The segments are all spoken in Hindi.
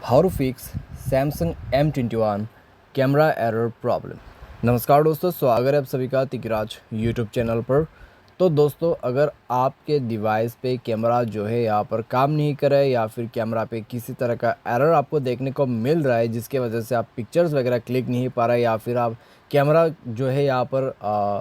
How to fix Samsung M21 camera error problem. नमस्कार दोस्तों, स्वागत है आप सभी का तिकराज यूट्यूब चैनल पर। तो दोस्तों, अगर आपके डिवाइस पे कैमरा जो है यहाँ पर काम नहीं कर रहा है या फिर कैमरा पे किसी तरह का एरर आपको देखने को मिल रहा है जिसके वजह से आप पिक्चर्स वगैरह क्लिक नहीं पा रहे या फिर आप कैमरा जो है यहाँ पर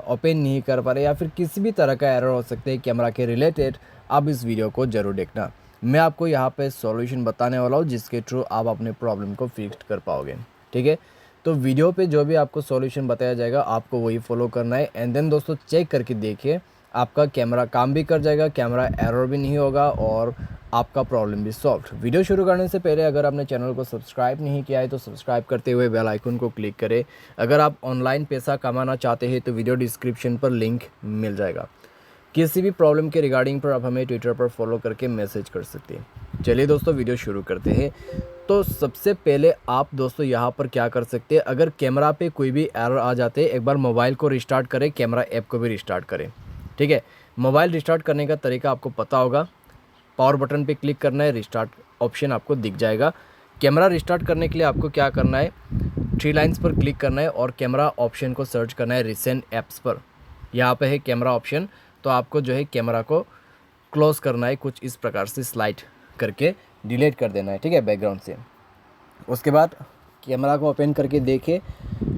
ओपन नहीं कर पा रहे या फिर किसी भी तरह का एरर हो सकते हैं कैमरा के रिलेटेड, आप इस वीडियो को ज़रूर देखना। मैं आपको यहाँ पे सॉल्यूशन बताने वाला हूँ जिसके थ्रू आप अपने प्रॉब्लम को फिक्स कर पाओगे। ठीक है, तो वीडियो पे जो भी आपको सॉल्यूशन बताया जाएगा आपको वही फॉलो करना है। एंड देन दोस्तों चेक करके देखिए, आपका कैमरा काम भी कर जाएगा, कैमरा एरर भी नहीं होगा और आपका प्रॉब्लम भी सॉल्व। वीडियो शुरू करने से पहले अगर आपने चैनल को सब्सक्राइब नहीं किया है तो सब्सक्राइब करते हुए बेल आइकन को क्लिक करें। अगर आप ऑनलाइन पैसा कमाना चाहते हैं तो वीडियो डिस्क्रिप्शन पर लिंक मिल जाएगा। किसी भी प्रॉब्लम के रिगार्डिंग पर आप हमें ट्विटर पर फॉलो करके मैसेज कर सकते हैं। चलिए दोस्तों वीडियो शुरू करते हैं। तो सबसे पहले आप दोस्तों यहाँ पर क्या कर सकते हैं, अगर कैमरा पे कोई भी एरर आ जाते हैं एक बार मोबाइल को रिस्टार्ट करें, कैमरा ऐप को भी रिस्टार्ट करें। ठीक है, मोबाइल रिस्टार्ट करने का तरीका आपको पता होगा। पावर बटन पे क्लिक करना है, रिस्टार्ट ऑप्शन आपको दिख जाएगा। कैमरा रिस्टार्ट करने के लिए आपको क्या करना है, 3 लाइन्स पर क्लिक करना है और कैमरा ऑप्शन को सर्च करना है रिसेंट ऐप्स पर। यहाँ पे है कैमरा ऑप्शन, तो आपको जो है कैमरा को क्लोज़ करना है, कुछ इस प्रकार से स्लाइड करके डिलीट कर देना है। ठीक है, बैकग्राउंड से। उसके बाद कैमरा को ओपन करके देखिए,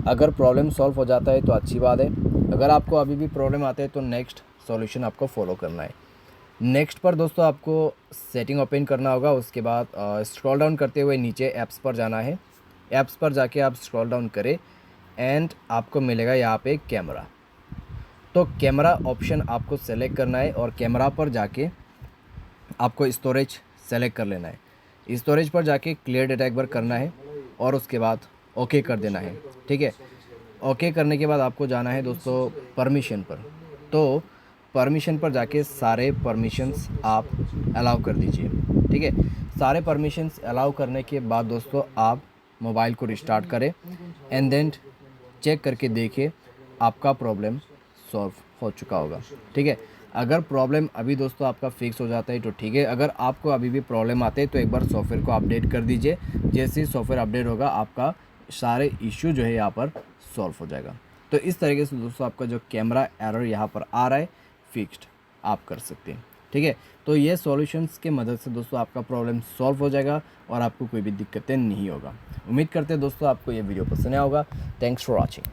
अगर प्रॉब्लम सॉल्व हो जाता है तो अच्छी बात है। अगर आपको अभी भी प्रॉब्लम आता है तो नेक्स्ट सॉल्यूशन आपको फॉलो करना है। नेक्स्ट पर दोस्तों आपको सेटिंग ओपन करना होगा। उसके बाद स्क्रॉल डाउन करते हुए नीचे ऐप्स पर जाना है। ऐप्स पर जाके आप स्क्रॉल डाउन करें एंड आपको मिलेगा यहाँ पे कैमरा। तो कैमरा ऑप्शन आपको सेलेक्ट करना है और कैमरा पर जाके आपको स्टोरेज सेलेक्ट कर लेना है। स्टोरेज पर जाके क्लियर डेटा एक बार करना है और उसके बाद ओके कर देना है। ठीक है, ओके करने के बाद आपको जाना है दोस्तों परमिशन पर। तो परमिशन पर जाके सारे परमिशंस आप अलाउ कर दीजिए। ठीक है, सारे परमिशंस अलाउ करने के बाद दोस्तों आप मोबाइल को रिस्टार्ट करें एंड देन चेक करके देखिए आपका प्रॉब्लम सॉल्व हो चुका होगा। ठीक है, अगर प्रॉब्लम अभी दोस्तों आपका फिक्स हो जाता है तो ठीक है, अगर आपको अभी भी प्रॉब्लम आते हैं तो एक बार सॉफ्टवेयर को अपडेट कर दीजिए। जैसे ही सॉफ्टवेयर अपडेट होगा आपका सारे इश्यू जो है यहाँ पर सॉल्व हो जाएगा। तो इस तरीके से दोस्तों आपका जो कैमरा एरर यहाँ पर आ रहा है फिक्स्ड आप कर सकते हैं। ठीक है, तो ये सॉल्यूशंस के मदद से दोस्तों आपका प्रॉब्लम सॉल्व हो जाएगा और आपको कोई भी दिक्कतें नहीं होगा। उम्मीद करते हैं दोस्तों आपको ये वीडियो पसंद आया होगा। Thanks for watching.